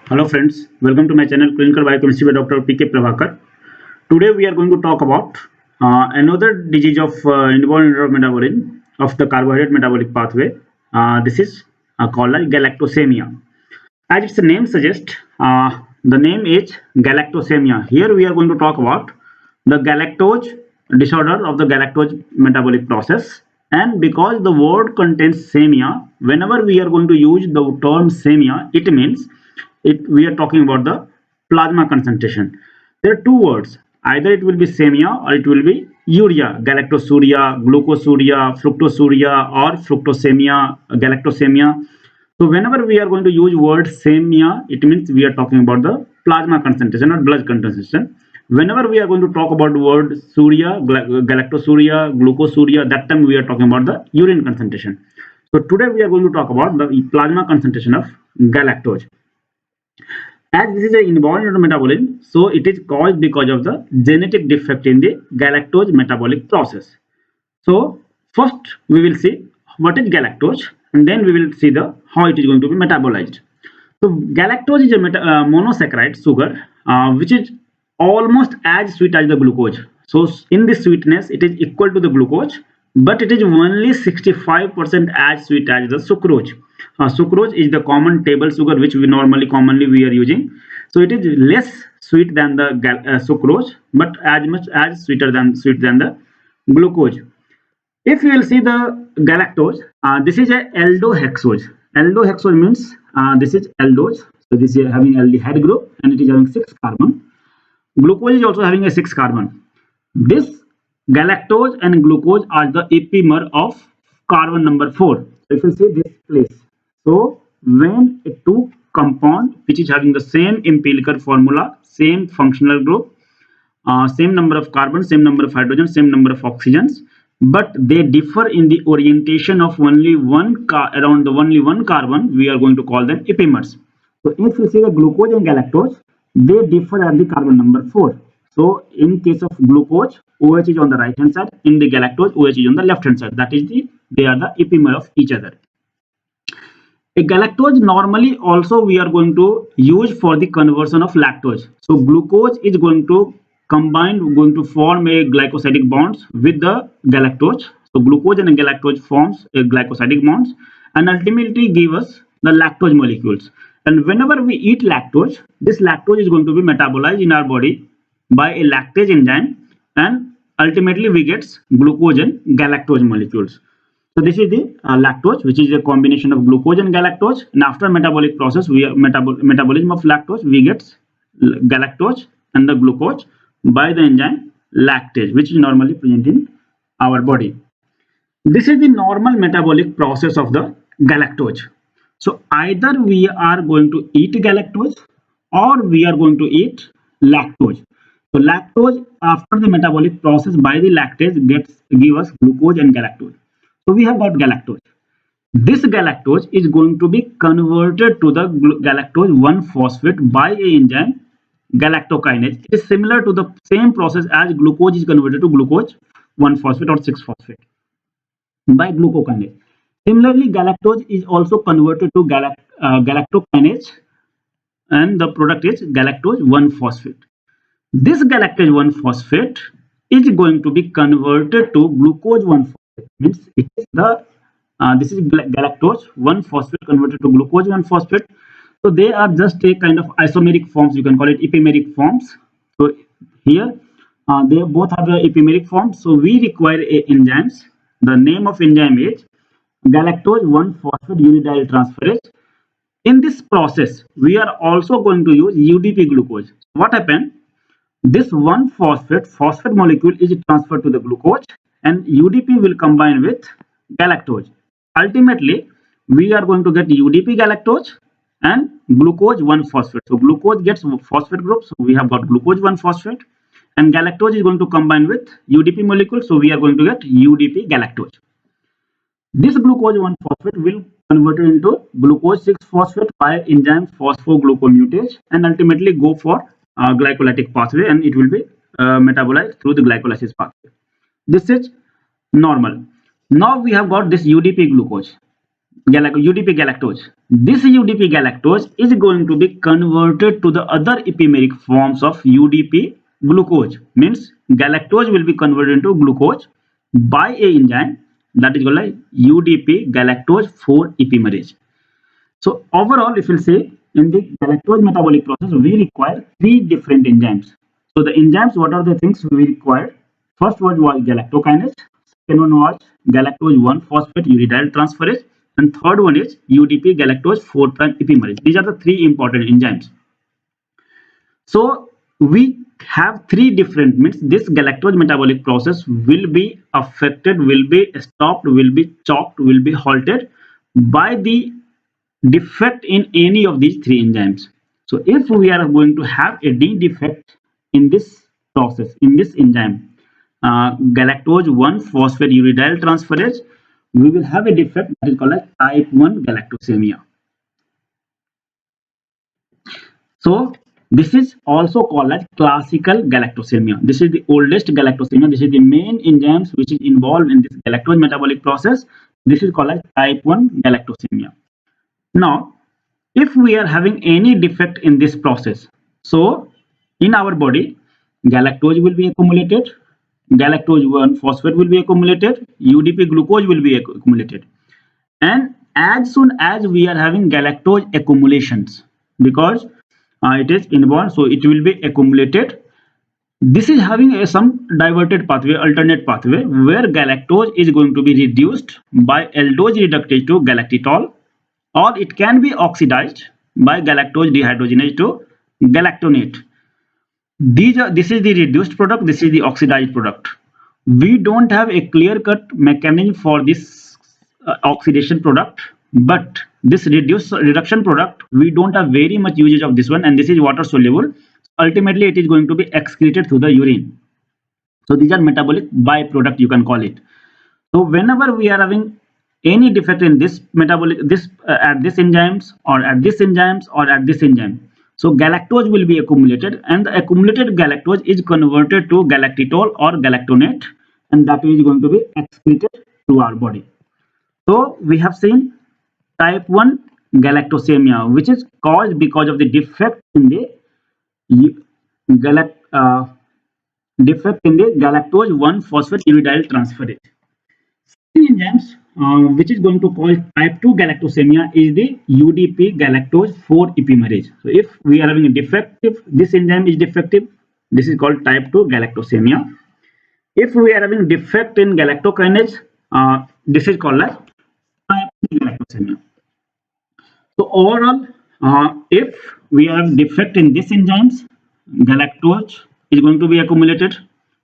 Hello friends, welcome to my channel Clinical Biochemistry by Dr. P.K. Prabhakar. Today we are going to talk about another disease of inborn metabolism of the carbohydrate metabolic pathway. This is called like galactosemia. As its name suggests, the name is galactosemia. Here we are going to talk about the galactose disorder of the galactose metabolic process. And because the word contains semia, whenever we are going to use the term semia, it means we are talking about the plasma concentration. There are two words. Either it will be semia or it will be urea, galactosuria, glucosuria, fructosuria, or fructosemia, galactosemia. So whenever we are going to use word semia, it means we are talking about the plasma concentration or blood concentration. Whenever we are going to talk about word suria, galactosuria, glucosuria, that time we are talking about the urine concentration. So today we are going to talk about the plasma concentration of galactose. As this is an inborn metabolism, so it is caused because of the genetic defect in the galactose metabolic process. So first we will see what is galactose, and then we will see the how it is going to be metabolized. So galactose is a monosaccharide sugar which is almost as sweet as the glucose. So in this sweetness, it is equal to the glucose, but it is only 65% as sweet as the sucrose. Sucrose is the common table sugar which we commonly we are using. So it is less sweet than the sucrose, but as much as sweet than the glucose. If you will see the galactose, this is a aldohexose. Aldohexose means this is aldose. So this is having aldehyde group and it is having 6 carbon. Glucose is also having a 6 carbon. This galactose and glucose are the epimer of carbon number 4. So if you see this place, so when a two compound which is having the same empirical formula, same functional group, same number of carbon, same number of hydrogen, same number of oxygens, but they differ in the orientation of only only one carbon. We are going to call them epimers. So if you see the glucose and galactose, they differ at the carbon number 4. So in case of glucose, OH is on the right hand side. In the galactose, OH is on the left hand side. That is they are the epimer of each other. A galactose normally also we are going to use for the conversion of lactose. So glucose is going to form a glycosidic bonds with the galactose. So glucose and galactose forms a glycosidic bonds and ultimately give us the lactose molecules. And whenever we eat lactose, this lactose is going to be metabolized in our body by a lactase enzyme, and ultimately we get glucose and galactose molecules. So this is the lactose, which is a combination of glucose and galactose. And after metabolic process, we are metabolism of lactose, we get galactose and the glucose by the enzyme lactase, which is normally present in our body. This is the normal metabolic process of the galactose. So either we are going to eat galactose or we are going to eat lactose. So lactose after the metabolic process by the lactase give us glucose and galactose. So we have got galactose. This galactose is going to be converted to the galactose 1-phosphate by a enzyme galactokinase. It is similar to the same process as glucose is converted to glucose 1-phosphate or 6-phosphate by glucokinase. Similarly, galactose is also converted to galactokinase, and the product is galactose 1-phosphate. This galactose 1-phosphate is going to be converted to glucose 1-phosphate. Means it is the this is galactose 1-phosphate converted to glucose 1-phosphate. So they are just a kind of isomeric forms. You can call it epimeric forms. So here they both have the epimeric form. So we require enzymes. The name of enzyme is galactose 1-phosphate unidiol transferase. In this process, we are also going to use UDP glucose. What happened? This 1-phosphate molecule is transferred to the glucose, and UDP will combine with galactose. Ultimately, we are going to get UDP galactose and glucose 1-phosphate. So glucose gets phosphate group, so we have got glucose 1-phosphate, and galactose is going to combine with UDP molecule, so we are going to get UDP galactose. This glucose 1-phosphate will convert it into glucose 6-phosphate by enzyme phosphoglucomutase and ultimately go for glycolytic pathway, and it will be metabolized through the glycolysis pathway. This is normal. Now we have got this UDP glucose. UDP galactose. This UDP galactose is going to be converted to the other epimeric forms of UDP glucose. Means galactose will be converted into glucose by a enzyme that is called like UDP galactose 4 epimerase. So overall, if you say in the galactose metabolic process, we require 3 different enzymes. So the enzymes, what are the things we require? First one was galactokinase, second one was galactose 1 phosphate uridyl transferase, and third one is UDP galactose 4' epimerase. These are the 3 important enzymes. So we have 3 different, means this galactose metabolic process will be affected, will be stopped, will be chopped, will be halted by the defect in any of these 3 enzymes. So if we are going to have a D defect in this process, in this enzyme, galactose 1 phosphate uridyl transferase, we will have a defect that is called as type 1 galactosemia. So this is also called as classical galactosemia. This is the oldest galactosemia. This is the main enzymes which is involved in this galactose metabolic process. This is called as type 1 galactosemia. Now, if we are having any defect in this process, so in our body, galactose will be accumulated, galactose 1 phosphate will be accumulated, UDP glucose will be accumulated. And as soon as we are having galactose accumulations, because it is inborn, so it will be accumulated. This is having some diverted pathway, alternate pathway, where galactose is going to be reduced by aldose reductase to galactitol, or it can be oxidized by galactose dehydrogenase to galactonate. This is the reduced product, this is the oxidized product. We don't have a clear-cut mechanism for this oxidation product, but this reduction product, we don't have very much usage of this one, and this is water soluble. Ultimately, it is going to be excreted through the urine. So these are metabolic byproduct, you can call it. So whenever we are having any defect in this metabolic, at this enzymes or at this enzymes or at this enzyme, so galactose will be accumulated, and the accumulated galactose is converted to galactitol or galactonate, and that is going to be excreted to our body. So we have seen type 1 galactosemia, which is caused because of the defect in the galactose 1 phosphate uridyl transferase. Enzymes which is going to cause type 2 galactosemia is the UDP galactose 4 epimerase. So if we are having a defective, this enzyme is defective, this is called type 2 galactosemia. If we are having defect in galactokinase, this is called as type 2 galactosemia. So overall, if we have defect in this enzymes, galactose is going to be accumulated,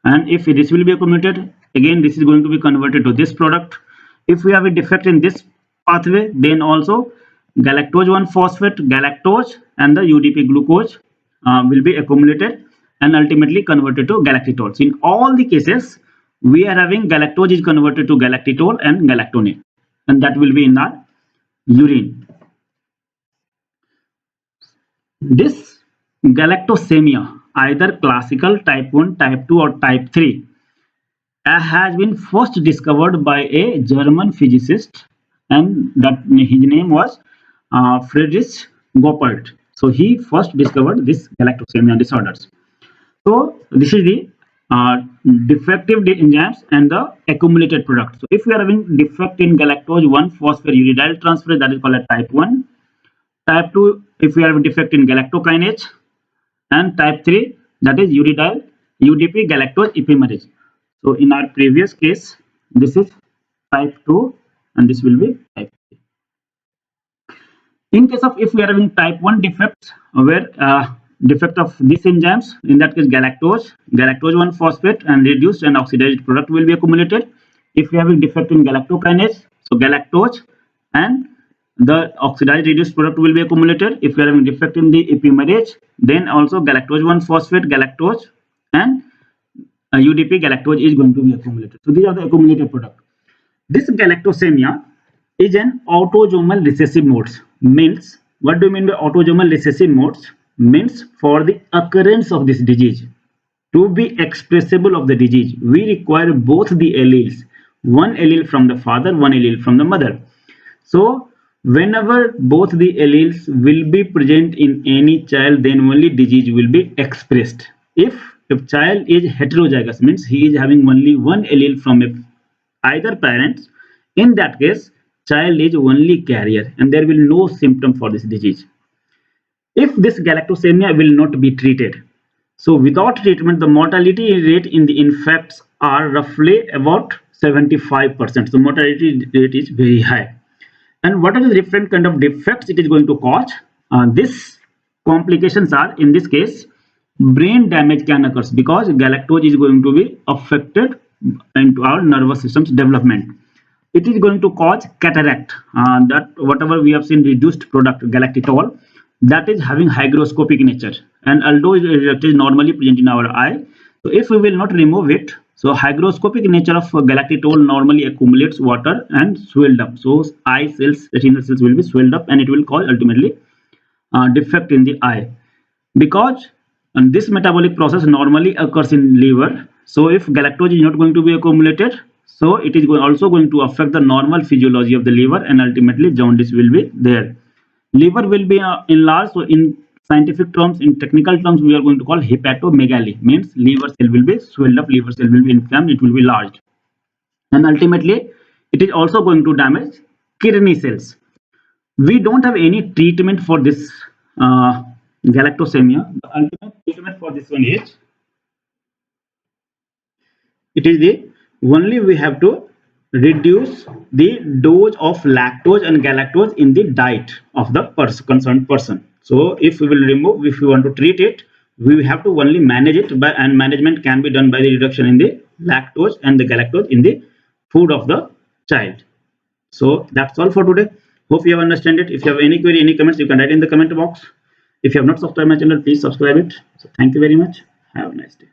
and if this will be accumulated, again this is going to be converted to this product. If we have a defect in this pathway, then also galactose 1 phosphate, galactose, and the UDP glucose will be accumulated and ultimately converted to galactitol. So in all the cases, we are having galactose is converted to galactitol and galactonate, and that will be in our urine. This galactosemia, either classical type 1, type 2, or type 3, has been first discovered by a German physicist, and that his name was Friedrich Goppelt. So he first discovered this galactosemia disorders. So this is the defective enzymes and the accumulated product. So if we are having defect in galactose 1 phosphate uridyl transferase, that is called a type 1. Type 2, if we are having defect in galactokinase, and type 3, that is UDP galactose epimerase. So in our previous case, this is type 2 and this will be type 3. In case of if we are having type 1 defects, where defect of these enzymes, in that case galactose 1 phosphate and reduced and oxidized product will be accumulated. If we are having defect in galactokinase, so galactose and the oxidized reduced product will be accumulated. If we are having defect in the epimerase, then also galactose 1 phosphate, galactose, and UDP galactose is going to be accumulated. So these are the accumulated product. This galactosemia is an autosomal recessive modes. Means, what do you mean by autosomal recessive modes? Means for the occurrence of this disease, to be expressible of the disease, we require both the alleles, one allele from the father, one allele from the mother. So whenever both the alleles will be present in any child, then only disease will be expressed. If child is heterozygous, means he is having only one allele from either parents, in that case child is only carrier and there will no symptom for this disease. If this galactosemia will not be treated, so without treatment, the mortality rate in the infants are roughly about 75%. So mortality rate is very high. And what are the different kind of defects it is going to cause? These complications are, in this case, brain damage can occur because galactose is going to be affected into our nervous system's development. It is going to cause cataract. That whatever we have seen reduced product galactitol, that is having hygroscopic nature, and although it is normally present in our eye, so if we will not remove it, so hygroscopic nature of galactitol normally accumulates water and swelled up. So eye cells, retinal cells will be swelled up, and it will cause ultimately defect in the eye. Because this metabolic process normally occurs in liver. So if galactose is not going to be accumulated, so it is also going to affect the normal physiology of the liver, and ultimately jaundice will be there. Liver will be enlarged. So in scientific terms, in technical terms, we are going to call hepatomegaly, means liver cell will be swelled up, liver cell will be inflamed, it will be large, and ultimately it is also going to damage kidney cells. We don't have any treatment for this galactosemia. The ultimate treatment for this one is, it is the only we have to reduce the dose of lactose and galactose in the diet of the concerned person. So if we will remove, if we want to treat it, we have to only manage it by, and management can be done by the reduction in the lactose and the galactose in the food of the child. So that's all for today. Hope you have understand it. If you have any query, any comments, you can write in the comment box. If you have not subscribed my channel, please subscribe it. So thank you very much. Have a nice day.